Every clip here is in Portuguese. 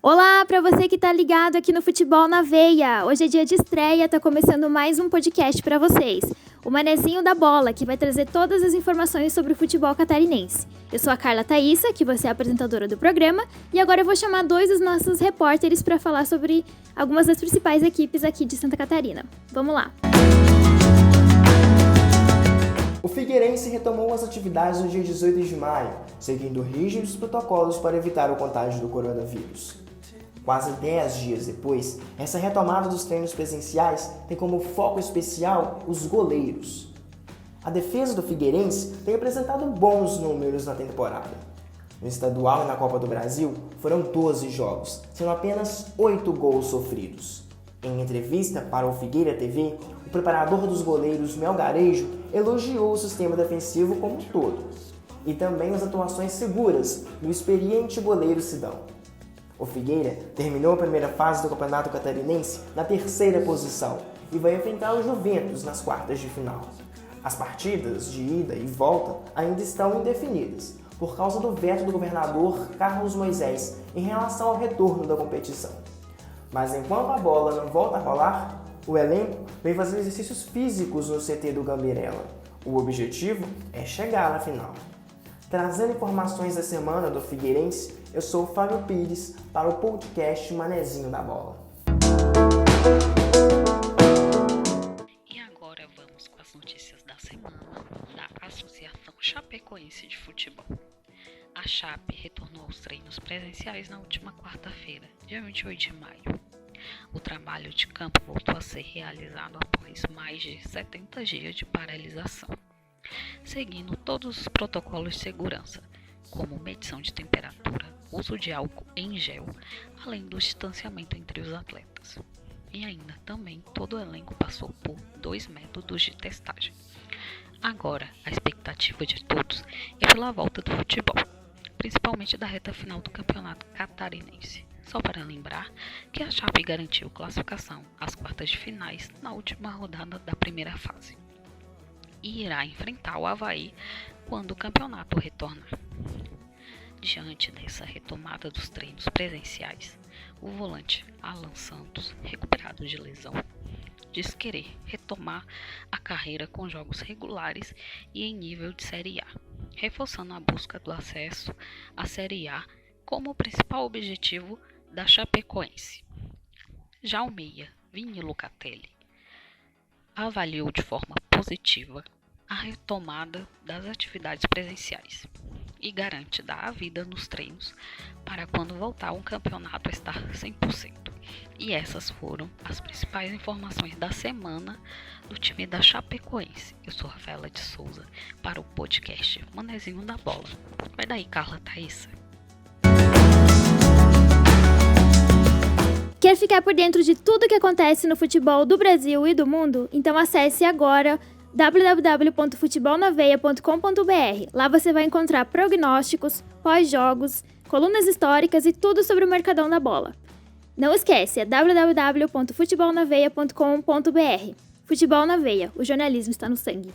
Olá, para você que tá ligado aqui no Futebol na Veia. Hoje é dia de estreia, tá começando mais um podcast para vocês. O Manezinho da Bola, que vai trazer todas as informações sobre o futebol catarinense. Eu sou a Carla Thaísa, que você é a apresentadora do programa, e agora eu vou chamar dois dos nossos repórteres para falar sobre algumas das principais equipes aqui de Santa Catarina. Vamos lá! O Figueirense retomou as atividades no dia 18 de maio, seguindo rígidos protocolos para evitar o contágio do coronavírus. Quase 10 dias depois, essa retomada dos treinos presenciais tem como foco especial os goleiros. A defesa do Figueirense tem apresentado bons números na temporada. No estadual e na Copa do Brasil, foram 12 jogos, sendo apenas 8 gols sofridos. Em entrevista para o Figueira TV, o preparador dos goleiros, Mel Garejo, elogiou o sistema defensivo como um todo e também as atuações seguras do experiente goleiro Sidão. O Figueira terminou a primeira fase do Campeonato Catarinense na terceira posição e vai enfrentar o Juventus nas quartas de final. As partidas de ida e volta ainda estão indefinidas, por causa do veto do governador Carlos Moisés em relação ao retorno da competição. Mas enquanto a bola não volta a rolar, o elenco vem fazendo exercícios físicos no CT do Gambirela. O objetivo é chegar na final. Trazendo informações da semana do Figueirense, eu sou o Fábio Pires para o podcast Manezinho da Bola. E agora vamos com as notícias da semana da Associação Chapecoense de Futebol. A Chape retornou aos treinos presenciais na última quarta-feira, dia 28 de maio. O trabalho de campo voltou a ser realizado após mais de 70 dias de paralisação, seguindo todos os protocolos de segurança, como medição de temperatura, uso de álcool em gel, além do distanciamento entre os atletas. E ainda também todo o elenco passou por 2 métodos de testagem. Agora, a expectativa de todos é pela volta do futebol, principalmente da reta final do Campeonato Catarinense. Só para lembrar que a Chape garantiu classificação às quartas de finais na última rodada da primeira fase e irá enfrentar o Avaí quando o campeonato retornar. Diante dessa retomada dos treinos presenciais, o volante Alan Santos, recuperado de lesão, diz querer retomar a carreira com jogos regulares e em nível de Série A, reforçando a busca do acesso à Série A como o principal objetivo da Chapecoense. Já o meia, Vini Locatelli, avaliou de forma positiva a retomada das atividades presenciais e garante dar a vida nos treinos para quando voltar um campeonato estar 100%. E essas foram as principais informações da semana do time da Chapecoense. Eu sou Rafaela de Souza para o podcast Manezinho da Bola. Vai daí, Carla Thaísa. Quer ficar por dentro de tudo que acontece no futebol do Brasil e do mundo? Então acesse agora www.futebolnaveia.com.br. Lá você vai encontrar prognósticos, pós-jogos, colunas históricas e tudo sobre o Mercadão da Bola. Não esquece, é www.futebolnaveia.com.br. Futebol na Veia, o jornalismo está no sangue.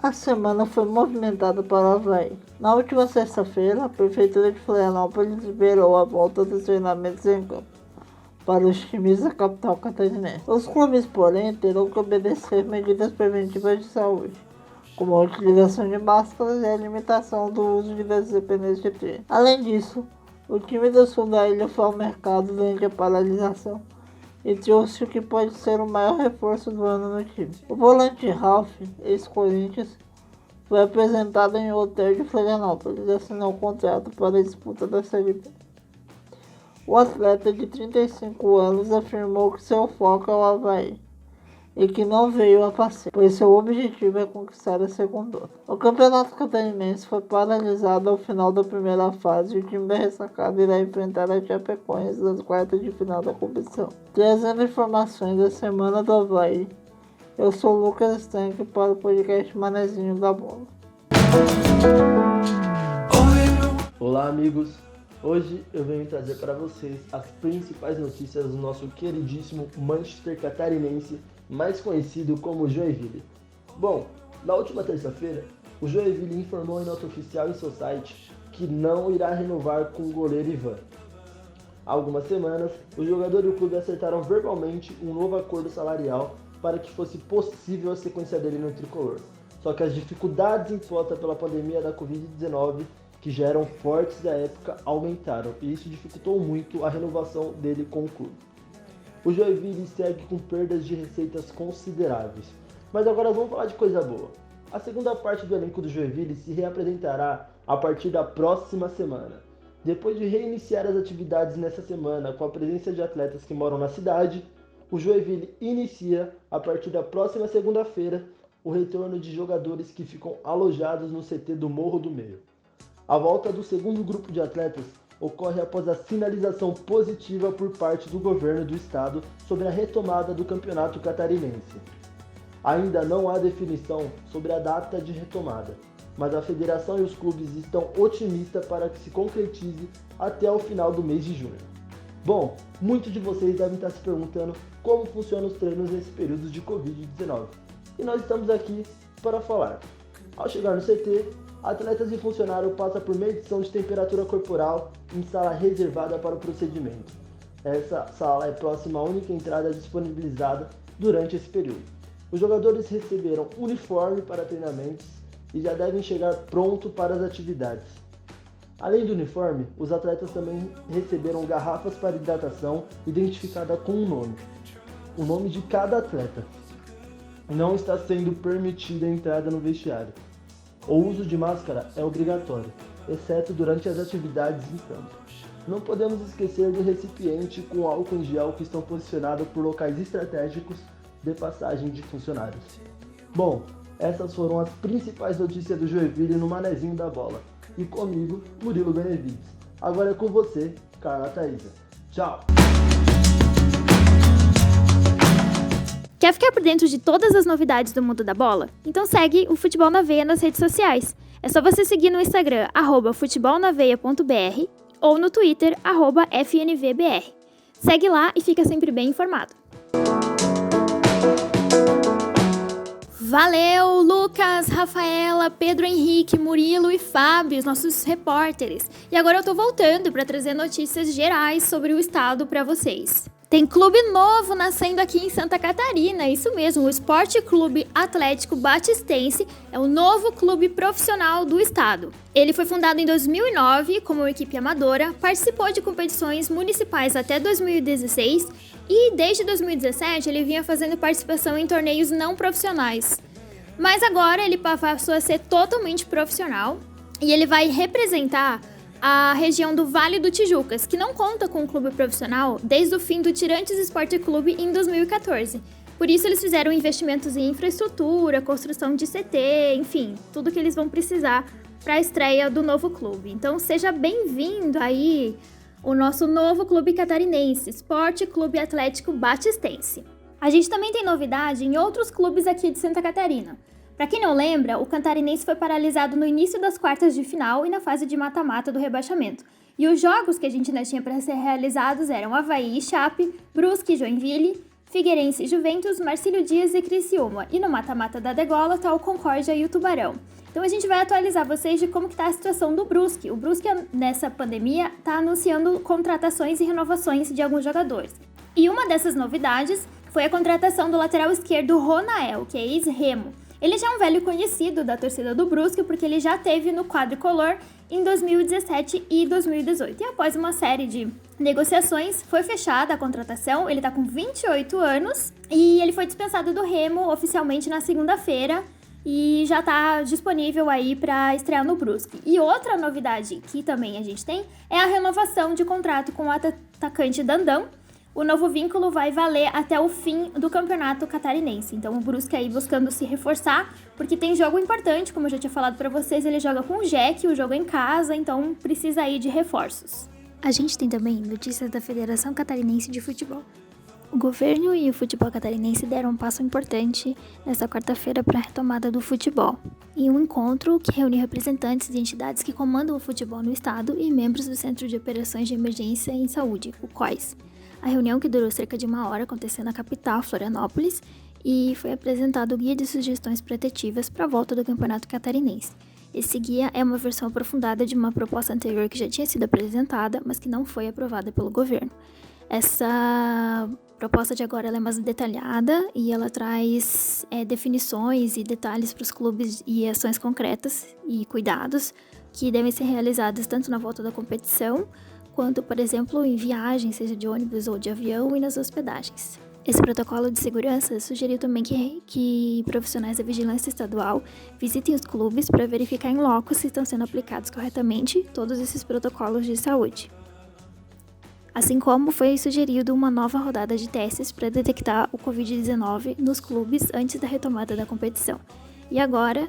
A semana foi movimentada para o Avaí. Na última sexta-feira, a Prefeitura de Florianópolis liberou a volta dos treinamentos em campo para os times da capital catarinense. Os clubes, porém, terão que obedecer medidas preventivas de saúde, como a utilização de máscaras e a limitação do uso de desinfetantes de treino. Além disso, o time do sul da ilha foi ao mercado durante a paralisação e trouxe o que pode ser o maior reforço do ano no time. O volante Ralph, ex-Corinthians, foi apresentado em um hotel de Florianópolis e assinou um contrato para a disputa da Série B. O atleta de 35 anos afirmou que seu foco é o Avaí e que não veio a passeio, pois seu objetivo é conquistar a segunda. O Campeonato Catarinense foi paralisado ao final da primeira fase e o time da ressacada irá enfrentar a Chapecoense nas quartas de final da competição. Trazendo informações da semana do Avaí, eu sou o Lucas Stank para o podcast Manezinho da Bola. Olá, amigos! Hoje eu venho trazer para vocês as principais notícias do nosso queridíssimo Manchester Catarinense, mais conhecido como Joinville. Bom, na última terça-feira, o Joinville informou em nota oficial em seu site que não irá renovar com o goleiro Ivan. Há algumas semanas, o jogador e o clube acertaram verbalmente um novo acordo salarial para que fosse possível a sequência dele no tricolor. Só que as dificuldades impostas pela pandemia da Covid-19, que já eram fortes da época, aumentaram, e isso dificultou muito a renovação dele com o clube. O Joinville segue com perdas de receitas consideráveis. Mas agora vamos falar de coisa boa. A segunda parte do elenco do Joinville se reapresentará a partir da próxima semana. Depois de reiniciar as atividades nessa semana com a presença de atletas que moram na cidade, o Joinville inicia, a partir da próxima segunda-feira, o retorno de jogadores que ficam alojados no CT do Morro do Meio. A volta do segundo grupo de atletas ocorre após a sinalização positiva por parte do governo do estado sobre a retomada do campeonato catarinense. Ainda não há definição sobre a data de retomada, mas a federação e os clubes estão otimistas para que se concretize até o final do mês de junho. Bom, muitos de vocês devem estar se perguntando como funcionam os treinos nesse período de Covid-19. E nós estamos aqui para falar. Ao chegar no CT, atletas e funcionários passam por medição de temperatura corporal em sala reservada para o procedimento. Essa sala é próxima à única entrada disponibilizada durante esse período. Os jogadores receberam uniforme para treinamentos e já devem chegar pronto para as atividades. Além do uniforme, os atletas também receberam garrafas para hidratação identificada com um nome. O nome de cada atleta. Não está sendo permitida a entrada no vestiário. O uso de máscara é obrigatório, exceto durante as atividades em campo. Não podemos esquecer do recipiente com álcool em gel que estão posicionados por locais estratégicos de passagem de funcionários. Bom, essas foram as principais notícias do Joinville no Manezinho da Bola. E comigo, Murilo Benevides. Agora é com você, Carla Thaisa. Tchau! Quer ficar por dentro de todas as novidades do mundo da bola? Então segue o Futebol na Veia nas redes sociais. É só você seguir no Instagram, @futebolnaveia.br ou no Twitter, @FNVBR. Segue lá e fica sempre bem informado. Valeu, Lucas, Rafaela, Pedro Henrique, Murilo e Fábio, os nossos repórteres. E agora eu tô voltando para trazer notícias gerais sobre o estado para vocês. Tem clube novo nascendo aqui em Santa Catarina, isso mesmo, o Esporte Clube Atlético Batistense é o novo clube profissional do estado. Ele foi fundado em 2009 como uma equipe amadora, participou de competições municipais até 2016 e desde 2017 ele vinha fazendo participação em torneios não profissionais. Mas agora ele passou a ser totalmente profissional e ele vai representar a região do Vale do Tijucas, que não conta com um clube profissional desde o fim do Tirantes Esporte Clube em 2014. Por isso eles fizeram investimentos em infraestrutura, construção de CT, enfim, tudo que eles vão precisar para a estreia do novo clube. Então seja bem-vindo aí o nosso novo clube catarinense, Esporte Clube Atlético Batistense. A gente também tem novidade em outros clubes aqui de Santa Catarina. Para quem não lembra, o Catarinense foi paralisado no início das quartas de final e na fase de mata-mata do rebaixamento. E os jogos que a gente ainda tinha para ser realizados eram Avaí e Chape, Brusque e Joinville, Figueirense e Juventus, Marcílio Dias e Criciúma. E no mata-mata da Degola tá o Concórdia e o Tubarão. Então a gente vai atualizar vocês de como que tá a situação do Brusque. O Brusque, nessa pandemia, tá anunciando contratações e renovações de alguns jogadores. E uma dessas novidades foi a contratação do lateral esquerdo Ronael, que é ex-Remo. Ele já é um velho conhecido da torcida do Brusque, porque ele já esteve no quadricolor em 2017 e 2018. E após uma série de negociações, foi fechada a contratação. Ele está com 28 anos e ele foi dispensado do Remo oficialmente na segunda-feira e já está disponível aí para estrear no Brusque. E outra novidade que também a gente tem é a renovação de contrato com o atacante Dandão. O novo vínculo vai valer até o fim do campeonato catarinense. Então o Brusque aí buscando se reforçar, porque tem jogo importante, como eu já tinha falado para vocês, ele joga com o Jack, o jogo é em casa, então precisa aí de reforços. A gente tem também notícias da Federação Catarinense de Futebol. O governo e o futebol catarinense deram um passo importante nesta quarta-feira para a retomada do futebol, em um encontro que reuniu representantes de entidades que comandam o futebol no estado e membros do Centro de Operações de Emergência em Saúde, o COIS. A reunião, que durou cerca de 1 hora, aconteceu na capital, Florianópolis, e foi apresentado o guia de sugestões protetivas para a volta do Campeonato Catarinense. Esse guia é uma versão aprofundada de uma proposta anterior que já tinha sido apresentada, mas que não foi aprovada pelo governo. Essa proposta de agora ela é mais detalhada e ela traz definições e detalhes para os clubes e ações concretas e cuidados que devem ser realizados tanto na volta da competição, quanto, por exemplo, em viagens, seja de ônibus ou de avião, e nas hospedagens. Esse protocolo de segurança sugeriu também que profissionais da vigilância estadual visitem os clubes para verificar em loco se estão sendo aplicados corretamente todos esses protocolos de saúde. Assim como foi sugerido uma nova rodada de testes para detectar o Covid-19 nos clubes antes da retomada da competição. E agora,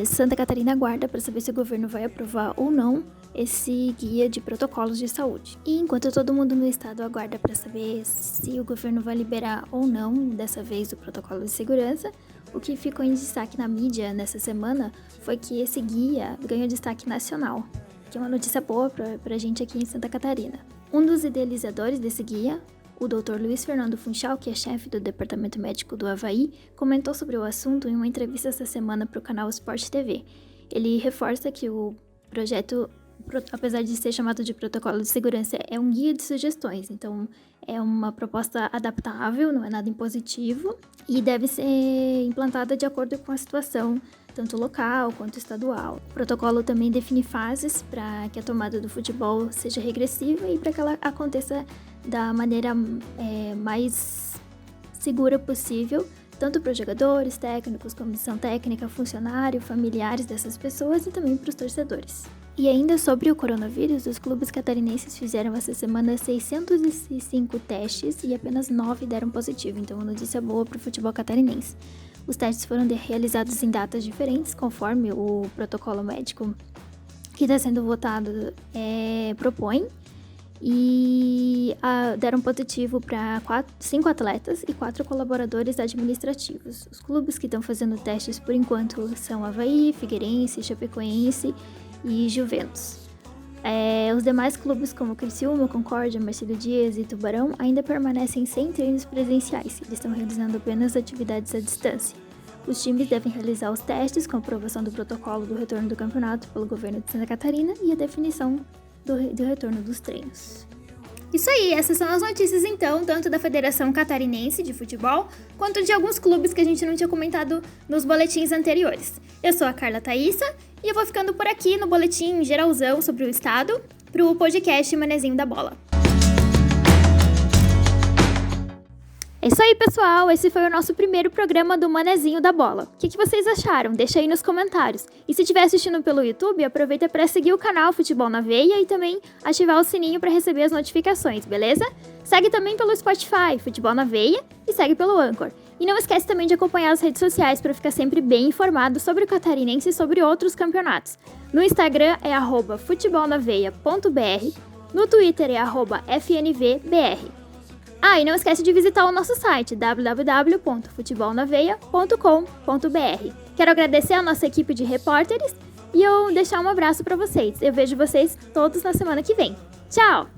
Santa Catarina aguarda para saber se o governo vai aprovar ou não esse guia de protocolos de saúde. E enquanto todo mundo no estado aguarda para saber se o governo vai liberar ou não, dessa vez, o protocolo de segurança, o que ficou em destaque na mídia nessa semana foi que esse guia ganhou destaque nacional, que é uma notícia boa pra gente aqui em Santa Catarina. Um dos idealizadores desse guia, o Dr. Luiz Fernando Funchal, que é chefe do Departamento Médico do Avaí, comentou sobre o assunto em uma entrevista essa semana para o canal Sport TV. Ele reforça que o projeto, apesar de ser chamado de protocolo de segurança, é um guia de sugestões, então é uma proposta adaptável, não é nada impositivo, e deve ser implantada de acordo com a situação, tanto local quanto estadual. O protocolo também define fases para que a tomada do futebol seja regressiva e para que ela aconteça da maneira mais segura possível, tanto para os jogadores, técnicos, comissão técnica, funcionário, familiares dessas pessoas e também para os torcedores. E ainda sobre o coronavírus, os clubes catarinenses fizeram essa semana 605 testes e apenas 9 deram positivo, então uma notícia boa para o futebol catarinense. Os testes foram realizados em datas diferentes, conforme o protocolo médico que está sendo votado propõe, e deram positivo para 5 atletas e 4 colaboradores administrativos. Os clubes que estão fazendo testes por enquanto são Avaí, Figueirense, Chapecoense e Juventus. Os demais clubes como Criciúma, Concórdia, Marcílio Dias e Tubarão ainda permanecem sem treinos presenciais, eles estão realizando apenas atividades à distância. Os times devem realizar os testes com a aprovação do protocolo do retorno do campeonato pelo governo de Santa Catarina e a definição do retorno dos treinos. Isso aí, essas são as notícias então, tanto da Federação Catarinense de Futebol, quanto de alguns clubes que a gente não tinha comentado nos boletins anteriores. Eu sou a Carla Thaísa e eu vou ficando por aqui no boletim geralzão sobre o estado, pro podcast Manezinho da Bola. É isso aí, pessoal! Esse foi o nosso primeiro programa do Manezinho da Bola. O que vocês acharam? Deixa aí nos comentários. E se estiver assistindo pelo YouTube, aproveita para seguir o canal Futebol na Veia e também ativar o sininho para receber as notificações, beleza? Segue também pelo Spotify, Futebol na Veia, e segue pelo Anchor. E não esquece também de acompanhar as redes sociais para ficar sempre bem informado sobre o catarinense e sobre outros campeonatos. No Instagram é @futebolnaveia.br, no Twitter é @fnvbr. E não esquece de visitar o nosso site www.futebolnaveia.com.br. Quero agradecer a nossa equipe de repórteres e eu deixar um abraço para vocês. Eu vejo vocês todos na semana que vem. Tchau!